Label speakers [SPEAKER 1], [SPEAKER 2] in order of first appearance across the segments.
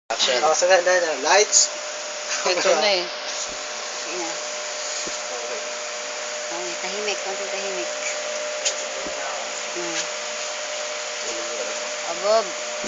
[SPEAKER 1] Action.
[SPEAKER 2] Oh, sana na. Lights.
[SPEAKER 3] Ito na eh. Ayan.
[SPEAKER 2] Okay.
[SPEAKER 3] Okay, tahimik. Konting tahimik. Hmm. Bob,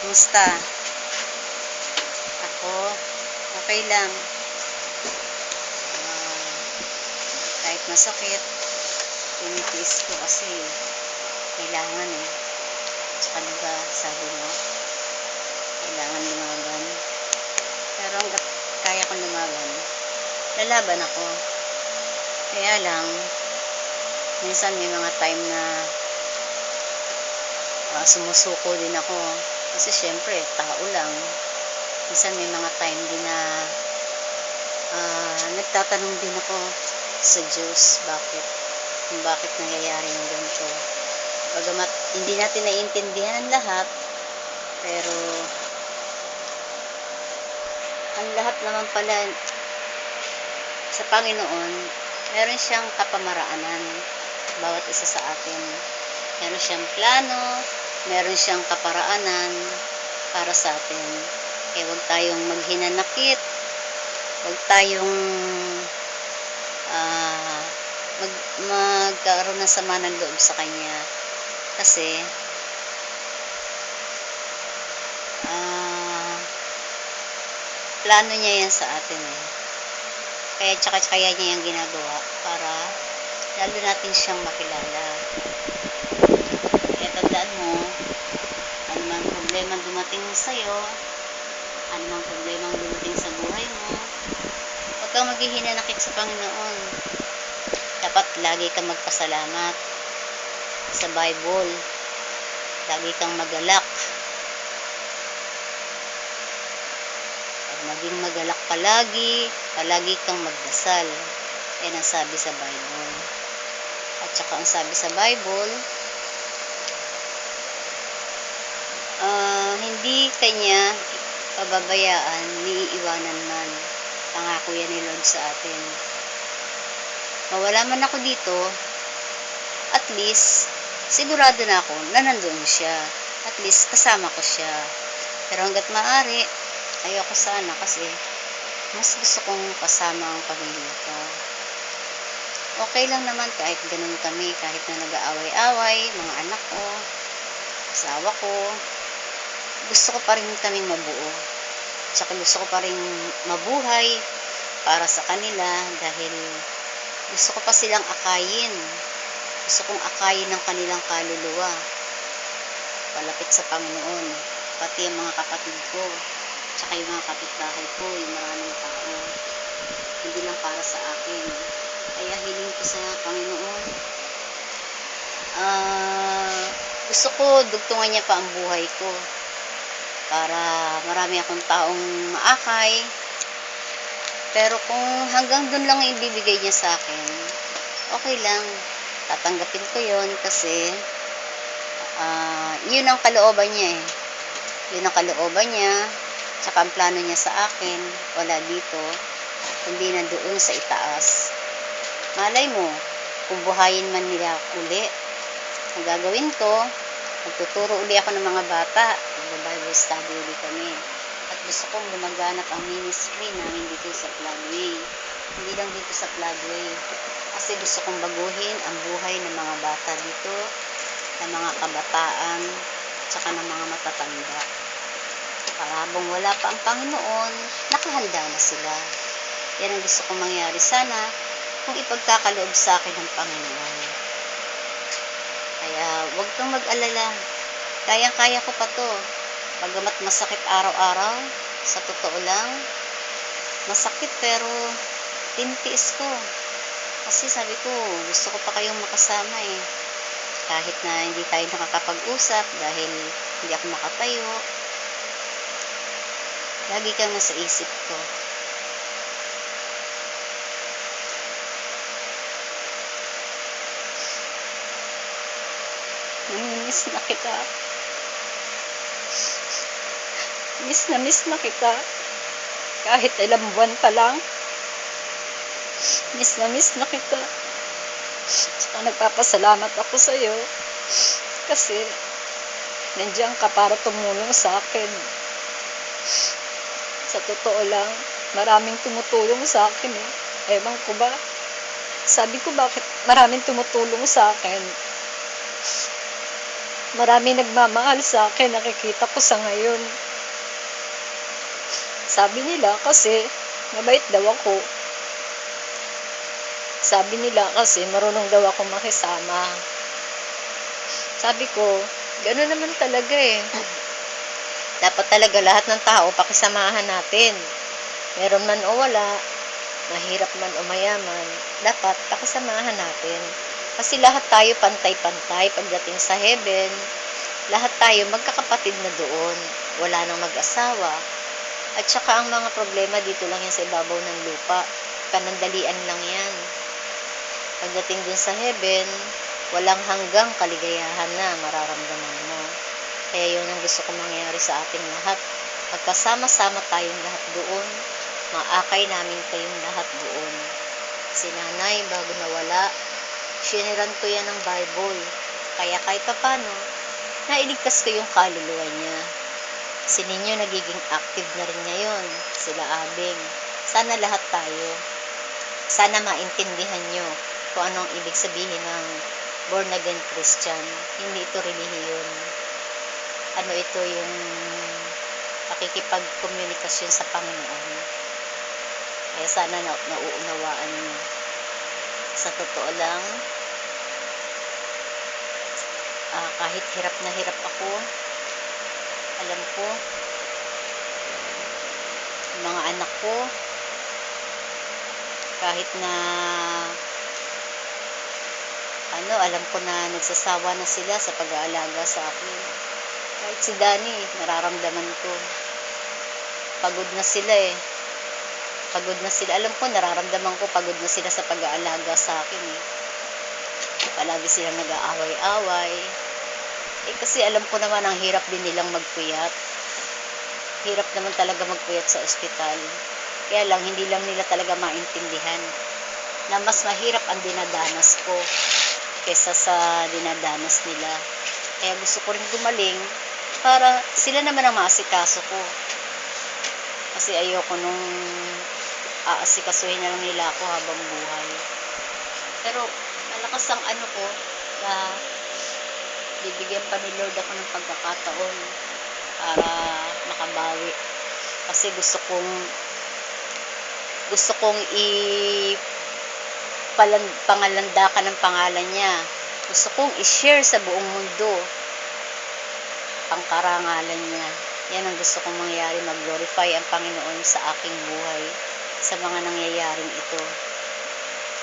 [SPEAKER 3] kumusta? Ako, okay lang. Ah, kahit masakit, tinitiis ko kasi kailangan eh. Tsaka diba, sabi mo, kailangan lumaban. Pero hanggat kaya kong lumaban, lalaban ako. Kaya lang, minsan may mga time na sumusuko din ako. Kasi syempre, tao lang. Minsan may mga time din na nagtatanong din ako sa Diyos, bakit nangyayari ng ganito. Bagamat hindi natin naiintindihan ang lahat, pero ang lahat naman pala sa Panginoon, meron siyang kapamaraanan bawat isa sa atin. Meron siyang plano, meron siyang kaparaanan para sa atin. Kaya huwag tayong maghinanakit, huwag tayong magkaroon ng sama ng loob sa Kanya. Kasi plano niya yan sa atin eh. Kaya niya yung ginagawa para lalo natin siyang makilala. Kaya tandaan mo, anumang problema dumating sa'yo, anumang problema dumating sa buhay mo, huwag kang maghihinanakit sa Panginoon. Dapat lagi kang magpasalamat sa Bible. Lagi kang magalak. Maging magalak palagi kang magdasal. Yan ang sabi sa Bible. At saka ang sabi sa Bible, hindi Kanya pababayaan ni iiwanan man. Pangako yan ni Lord sa atin. Mawala man ako dito, at least sigurado na ako na nandun siya. At least kasama ko siya. Pero hanggat maaari, ayoko sana kasi mas gusto kong kasama ang pamilya ko. Okay lang naman kahit ganun kami, kahit na nag-aaway-away, mga anak ko, asawa ko, gusto ko pa rin kaming mabuo. Tsaka gusto ko pa rin mabuhay para sa kanila dahil gusto ko pa silang akayin. Gusto kong akayin ng kanilang kaluluwa palapit sa Panginoon. Pati ang mga kapatid ko, tsaka yung mga kapitbahay ko, yung maraming tao. Hindi lang para sa akin. Kaya hiling ko sa Panginoon, gusto ko dugtungan niya pa ang buhay ko para marami akong taong maakay. Pero kung hanggang dun lang ibibigay niya sa akin, okay lang. Tatanggapin ko yon kasi yun ang kalooban niya eh. Yun ang kalooban niya, tsaka ang plano niya sa akin, wala dito, kundi na doon sa itaas. Malay mo, kung buhayin man nila uli, ang gagawin ko, magtuturo uli ako ng mga bata, mag-Bible study uli kami. At gusto kong gumaganap ang ministry namin dito sa Floodway. Hindi lang dito sa Floodway. Kasi gusto kong baguhin ang buhay ng mga bata dito, ng mga kabataan, tsaka ng mga matatanda. Para habang wala pa ang Panginoon, nakahanda na sila. Yan ang gusto kong mangyari sana kung ipagkakaloob sa akin ng Panginoon. Kaya huwag kang mag-alala. Kayang-kaya ko pa to. Bagamat masakit araw-araw, sa totoo lang, masakit pero tinitiis ko. Kasi sabi ko, gusto ko pa kayong makasama eh. Kahit na hindi tayo nakakapag-usap dahil hindi ako makatayo, lagi kang nasa isip ko. Miss na kita. Miss na kita. Kahit ilang buwan pa lang. Miss na kita. Tsaka nagpapasalamat ako sa iyo. Kasi nandiyan ka para tumulong sa akin.
[SPEAKER 1] Sa totoo lang, maraming tumutulong sa akin eh. Ewan ko ba? Sabi ko bakit maraming tumutulong sa akin. Maraming nagmamahal sa akin, nakikita ko sa ngayon. Sabi nila kasi mabait daw ako. Sabi nila kasi marunong daw ako makisama. Sabi ko, gano'n naman talaga eh. Dapat talaga lahat ng tao pakisamahan natin. Meron man o wala, mahirap man o mayaman, dapat pakisamahan natin. Kasi lahat tayo pantay-pantay pagdating sa heaven. Lahat tayo magkakapatid na doon. Wala nang mag-asawa. At saka ang mga problema dito lang yan sa ibabaw ng lupa. Panandalian lang yan. Pagdating dun sa heaven, walang hanggang kaligayahan na mararamdaman mo. Kaya yun ang gusto kong mangyari sa ating lahat. Magkasama-sama tayong lahat doon. Maakay namin kayong lahat doon. Si nanay, bago nawala, siniran ko yan ng Bible. Kaya kahit papano, nailigtas ko yung kaluluwa niya. Si Ninyo nagiging active na rin ngayon. Sila Abing. Sana lahat tayo. Sana maintindihan nyo kung anong ibig sabihin ng born again Christian. Hindi ito relihiyon. Ano ito yung pakikipag-komunikasyon sa Panginoon. Kaya sana nauunawaan nyo. Sa totoo lang, kahit hirap na hirap ako, alam ko, mga anak ko, kahit na alam ko na nagsasawa na sila sa pag-aalaga sa akin. Kahit si Danny, nararamdaman ko. Pagod na sila eh. Pagod na sila. Alam ko, nararamdaman ko pagod na sila sa pag-aalaga sa akin eh. Palagi silang nag-aaway-away. Kasi alam ko naman ang hirap din nilang magpuyat. Hirap naman talaga magpuyat sa ospital. Kaya lang, hindi lang nila talaga maintindihan na mas mahirap ang dinadanas ko kesa sa dinadanas nila. Kaya gusto ko rin gumaling para sila naman ang maasikaso ko. Kasi ayoko nung aasikasuhin na lang nila ako habang buhay. Pero malakas ang ko na bibigyan pa ni Lord ako ng pagkakataon para makabawi. Kasi gusto kong pangalandakan ng pangalan niya. Gusto kong i-share sa buong mundo ang karangalan niya. Yan ang gusto kong mangyari, mag-glorify ang Panginoon sa aking buhay, sa mga nangyayaring ito.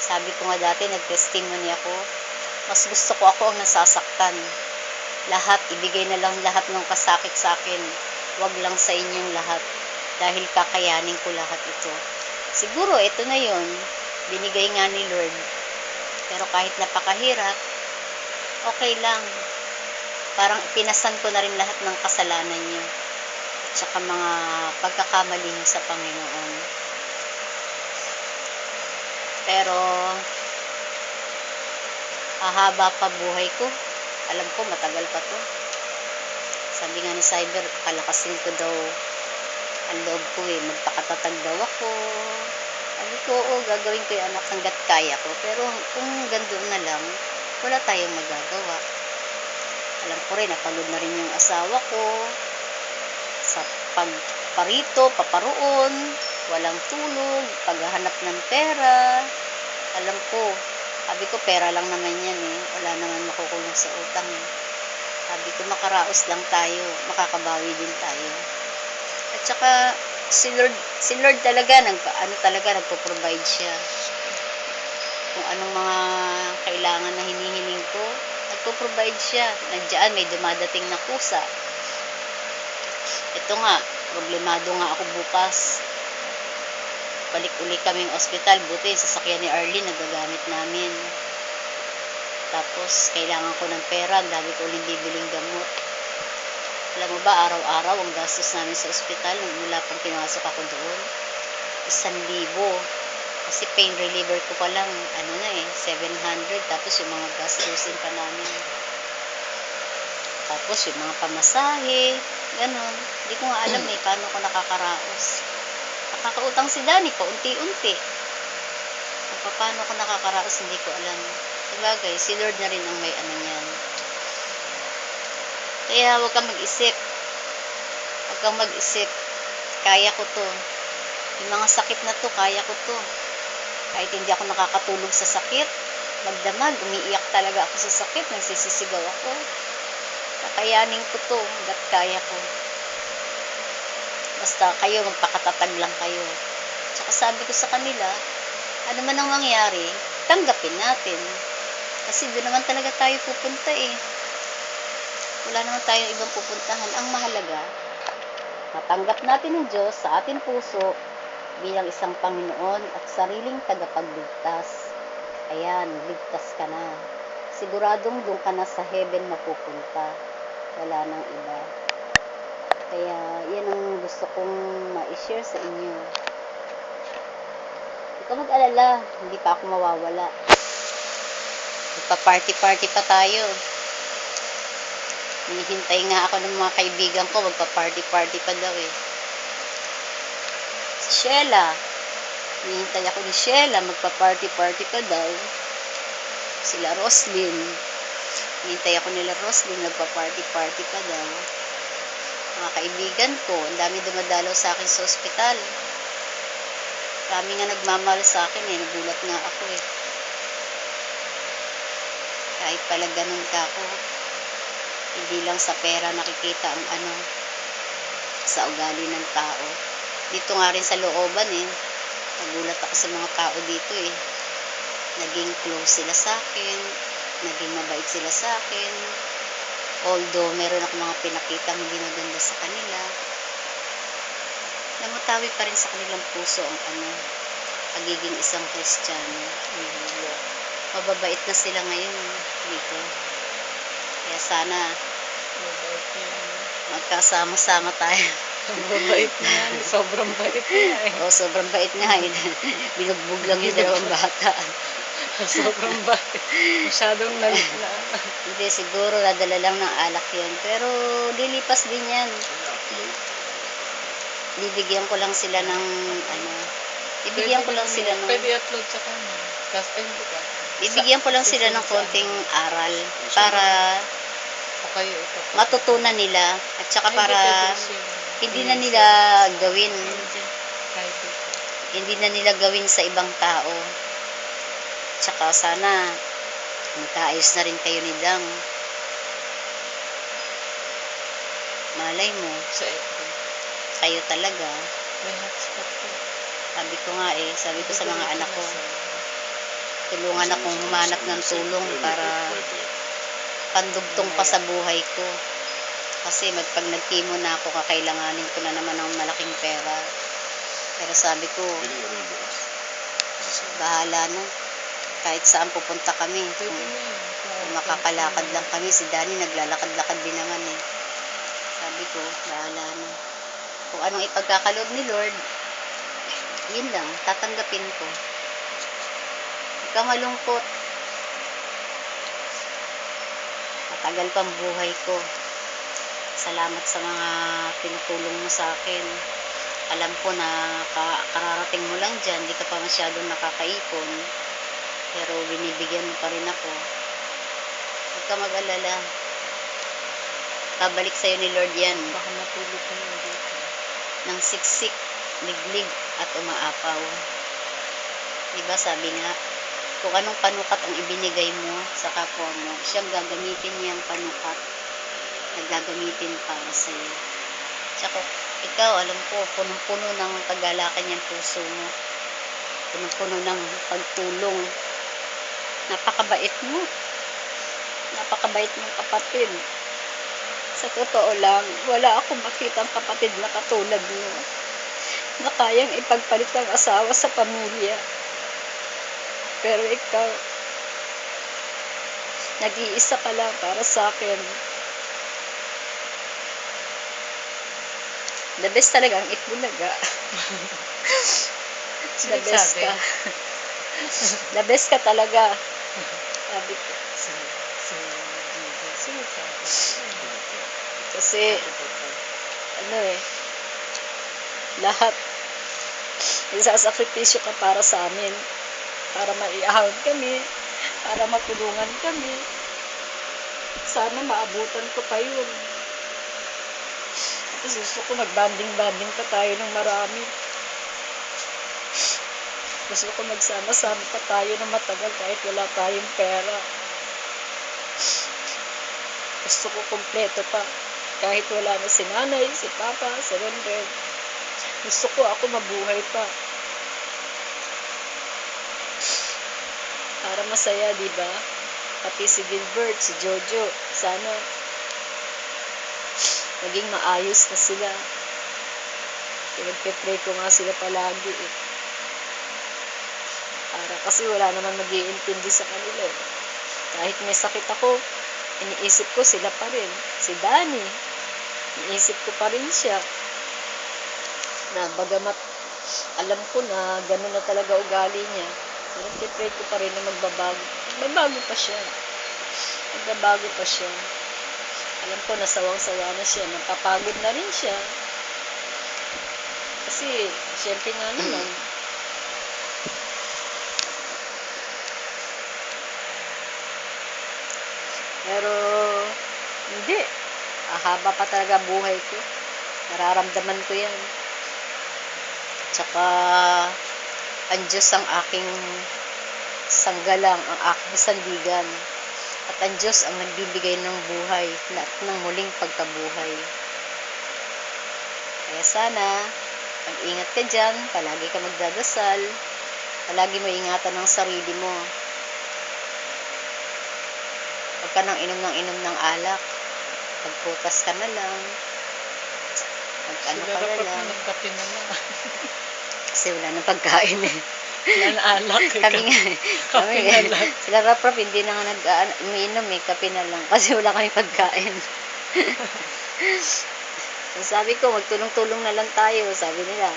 [SPEAKER 1] Sabi ko nga dati, nag-testimony ako, mas gusto ko ako ang nasasaktan. Lahat, ibigay na lang lahat ng kasakit sa akin. Wag lang sa inyong lahat. Dahil kakayanin ko lahat ito. Siguro, ito na yon, binigay nga ni Lord. Pero kahit napakahirap, okay lang. Parang pinasan ko na rin lahat ng kasalanan niyo. At saka mga pagkakamali niyo sa Panginoon. Pero, hahaba pa buhay ko. Alam ko, matagal pa to. Sabi nga ni Cyber, palakasin ko daw ang loob ko eh. Magpakatatag daw ako. Sabi ko, oo, gagawin ko yung anak hanggat kaya ko. Pero kung gando na lang, wala tayong magagawa. Alam ko rin, napagod na rin yung asawa ko. Sa pagparito, paparoon, walang tulog, paghahanap ng pera. Alam ko, sabi ko, pera lang naman yan eh. Wala naman makukulong sa utang eh. Sabi ko, makaraos lang tayo, makakabawi din tayo. At saka, si Lord talaga, nagpo-provide siya. Kung anong mga kailangan na hinihiling ko, nagpo-provide siya. Nandiyan, may dumadating na kusa. Ito nga, problemado nga ako bukas. Balik uli kaming ospital, buti sasakyan ni Arlene nagagamit namin. Tapos kailangan ko ng pera, ang dami ko uling bibiling gamot. Alam mo ba, araw-araw ang gastos namin sa ospital mula pang pinasok ako doon, 1,000. Kasi pain reliever ko pa lang 700, tapos yung mga gastusin pa namin. Tapos yung mga pamasahe,
[SPEAKER 3] Ganon. Hindi ko nga alam paano ko nakakaraos. Nakakautang si Danny paunti-unti. Kung paano ko nakakaraos, hindi ko alam. Sabagay, si Lord na rin ang may ano niyan. Kaya huwag kang mag-isip. Huwag kang mag-isip. Kaya ko to. Yung mga sakit na to, kaya ko to. Kahit hindi ako nakakatulog sa sakit, magdamag, umiiyak talaga ako sa sakit, nagsisisigaw ako. Kakayanin ko to, hanggat kaya ko. Basta kayo, magpakatatag lang kayo. Tsaka sabi ko sa kanila, ano man ang mangyari, tanggapin natin. Kasi doon naman talaga tayo pupunta eh. Wala naman tayong ibang pupuntahan. Ang mahalaga, matanggap natin ng Diyos sa ating puso bilang isang Panginoon at sariling tagapagligtas. Ayan, ligtas ka na. Siguradong doon ka na sa heaven mapupunta. Wala nang iba. Kaya, yan ang gusto kong ma-share sa inyo. Huwag ka mag-alala, hindi pa ako mawawala. Magpa-party-party pa tayo. Hinihintay nga ako ng mga kaibigan ko, magpa-party-party pa daw eh. Si Sheila, hinihintay ako ni Sheila, magpa-party-party pa daw. Sila Roslyn, hinihintay ako nila Roslyn, magpa-party-party pa daw. Mga kaibigan ko, ang dami dumadalaw sa akin sa ospital. Dami nga nagmamahal sa akin eh, nagulat nga ako eh. Kahit pala ganun ka ako, hindi lang sa pera nakikita ang ano, sa ugali ng tao. Dito nga rin sa looban eh, nagulat ako sa mga tao dito eh. Naging close sila sa akin, naging mabait sila sa akin. Although meron ako mga pinakita hindi maganda sa kanila, namatawi pa rin sa kanilang puso ang ano, pagiging isang Kristiyano. Mababait na sila ngayon dito. Kaya sana magkasama-sama tayo.
[SPEAKER 4] Mabait na yan. Sobrang bait na eh.
[SPEAKER 3] Oo, sobrang bait nga eh. Binugbog lang yung dalawang bata.
[SPEAKER 4] Sobrang bait. Masyadong nalit na.
[SPEAKER 3] Hindi, siguro nadala lang ng alak yun. Pero lilipas din yan. Bibigyan ko lang sila ng ano, bibigyan ko lang sila ng,
[SPEAKER 4] Pwede upload sa kanya. Kasi hindi ka.
[SPEAKER 3] bibigyan ko lang sila ng konting aral para
[SPEAKER 4] O kayo ito.
[SPEAKER 3] matutunan nila at saka para hindi na nila gawin, hindi na nila gawin sa ibang tao. Tsaka sana magkaayos na rin kayo ni Dang. Malay mo,
[SPEAKER 4] Sa FB.
[SPEAKER 3] kayo talaga.
[SPEAKER 4] May hotspot ko.
[SPEAKER 3] Sabi ko nga eh, sabi ko sa mga anak ko, tulungan akong humanap ng tulong para pandugtong pa sa buhay ko. Kasi pag nag-chemo na ako, kakailanganin ko na naman ng malaking pera. Pero sabi ko, bahala na. Kahit saan pupunta kami.
[SPEAKER 4] Pwede na yun.
[SPEAKER 3] Kung makakalakad lang kami, si Danny naglalakad-lakad din naman eh. Sabi ko, bahala na. Kung anong ipagkakaloob ni Lord, yun lang, tatanggapin ko. Huwag kang malungkot. Matagal pang buhay ko. Salamat sa mga pinutulong mo sa akin. Alam ko na kararating mo lang dyan, hindi ka pa masyadong nakakaipon. Pero binibigyan mo pa rin ako. Huwag ka mag-alala. Babalik sa'yo ni Lord yan.
[SPEAKER 4] Baka matulog ka na dito.
[SPEAKER 3] Ng siksik, liglig, at umaapaw. Diba sabi nga, kung anong panukat ang ibinigay mo sa kapwa mo, siyang gagamitin niyang panukat na gagamitin para sa'yo. Tsaka ikaw, alam ko, punong-puno ng kagalakan yung puso mo. Punong-puno ng pagtulong. Napakabait mo. Napakabait mong kapatid. Sa totoo lang, wala akong makitang kapatid na katulad mo na kayang ipagpalit ng asawa sa pamilya. Pero ikaw, nag-iisa ka lang para sa akin. The best talaga ang Itbulaga. The best ka. The best ka talaga. Sabi ko.
[SPEAKER 4] Sinasabi.
[SPEAKER 3] Kasi
[SPEAKER 1] ano eh, lahat. Isasakripisyo ka para sa amin. Para maiahon kami. Para matulungan kami. Sana maabutan ko pa yun. Kasi gusto ko magbanding-banding pa tayo ng marami. Gusto ko magsama-sama pa tayo ng matagal kahit wala tayong pera. Gusto ko kumpleto pa. Kahit wala na si nanay, si papa, si Renren. Gusto ko ako mabuhay pa. Para masaya, di ba? Pati si Gilbert, si Jojo. Sana maging maayos na sila. Pinagpe-pray ko nga sila palagi eh. Para kasi wala naman mag-iintindi sa kanila eh. Kahit may sakit ako, iniisip ko sila pa rin. Si Danny, iniisip ko pa rin siya. Na bagamat alam ko na gano'n na talaga ugali niya, pero nagtitry ko pa rin na magbabago. Magbabago pa siya. Magbabago pa siya. Alam ko na sawang-sawa na siya. Napapagod na rin siya. Kasi, syempre nga naman, pero, hindi. Ahaba pa talaga buhay ko. Nararamdaman ko yan. Tsaka, ang Diyos ang aking sanggalang, ang aking sandigan. At ang Diyos ang nagbibigay ng buhay at ng muling pagkabuhay. Kaya sana, mag-ingat ka dyan, palagi ka magdadasal, palagi mo ingatan ang sarili mo. Huwag ka nang inom ng alak. Magputas ka na lang. Mag-ano
[SPEAKER 4] Sila
[SPEAKER 1] ka na
[SPEAKER 4] dapat
[SPEAKER 1] lang.
[SPEAKER 4] nagkape na lang.
[SPEAKER 1] Kasi wala nang pagkain eh.
[SPEAKER 4] Wala na alak eh.
[SPEAKER 1] Kami nga eh.
[SPEAKER 4] Kape na lang.
[SPEAKER 1] Sila Raprap, hindi na nga umiinom eh. Kape na lang. Kasi wala kami pagkain. So, sabi ko, magtulong-tulong na lang tayo. Sabi nila,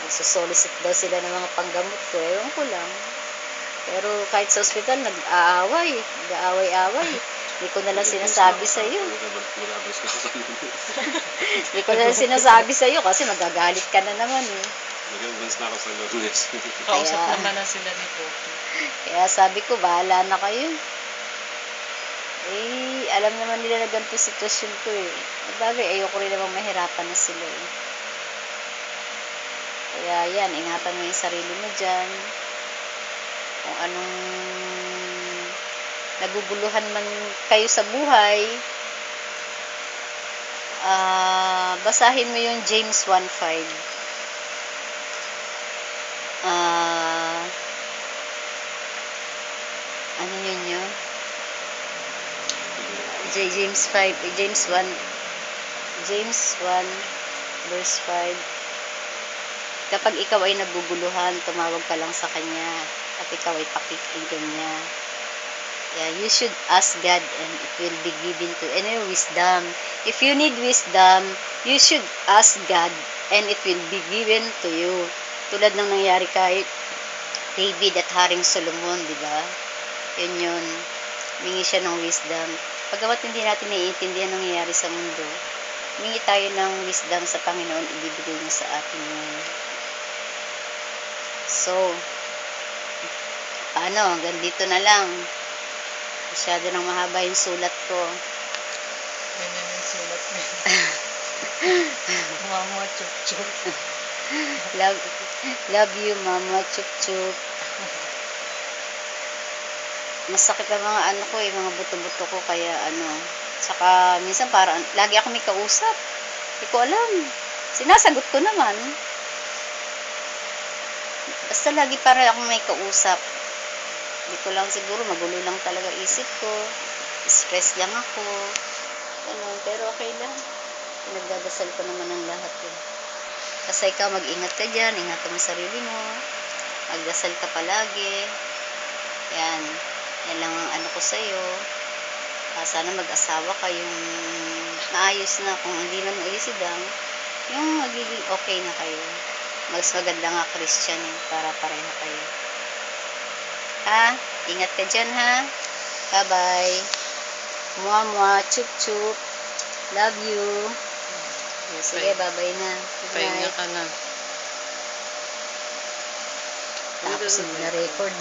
[SPEAKER 1] nagsusolicit daw sila ng mga panggamot ko. Ewan ko lang. Pero kahit sa ospital, nag-aaway. Nag-aaway-aaway. Hindi ko na lang sinasabi sa iyo. Hindi ko na lang sinasabi sa iyo kasi magagalit ka na naman eh.
[SPEAKER 5] Nag-advance na ako sa Lourdes.
[SPEAKER 4] Kausap
[SPEAKER 1] Kaya-
[SPEAKER 4] naman na sila ni Poppy.
[SPEAKER 1] Kaya sabi ko, bahala na kayo. Eh, alam naman nila na ganito sitwasyon ko eh. Bagay, ayoko rin namang mahirapan na sila eh. Kaya yan, ingatan mo yung sarili mo dyan. Kung anong naguguluhan man kayo sa buhay, basahin mo yung James 1:5. Ano yun? James 1 verse 5. Kapag ikaw ay naguguluhan, tumawag ka lang sa Kanya at ikaw ay pakikinggan niya. Yeah, you should ask God and it will be given to you. And wisdom. If you need wisdom, you should ask God and it will be given to you. Tulad ng nangyari kay David at Haring Solomon, di ba? Yun. Humingi siya ng wisdom. Pagkamat hindi natin naiintindihan ang nangyayari sa mundo, humingi tayo ng wisdom sa Panginoon, ibibigay niya sa atin yun. So, hanggang dito na lang. Masyado nang mahaba yung sulat ko.
[SPEAKER 4] Ganyan yung sulat niya. Mama, chup-chup.
[SPEAKER 1] Love you, Mama. Chup chup. Masakit ang mga mga buto-buto ko, kaya Tsaka minsan parang lagi ako may kausap. Hindi ko alam. Sinasagot ko naman. Basta lagi parang ako may kausap. Hindi ko lang siguro, magulo lang talaga isip ko. Stress lang ako. Ganun, pero okay lang. Pinagdadasal ko naman ang lahat eh. Basta ikaw, mag-ingat ka dyan. Ingatan mo sarili mo. Magdasal ka palagi. Yan. Yan lang ang ko sa'yo. Sana mag-asawa ka yung maayos na. Kung hindi man ulisidang, yung magiging okay na kayo. Mas maganda nga Christian eh, para pareho kayo. Ha? Ingat ka dyan ha. Bye-bye. Mua-mua, chup-chup. Love you.
[SPEAKER 3] Sige, babay na. Good
[SPEAKER 4] Pahinga
[SPEAKER 3] night.
[SPEAKER 4] ka na.
[SPEAKER 1] Tapos hindi na record.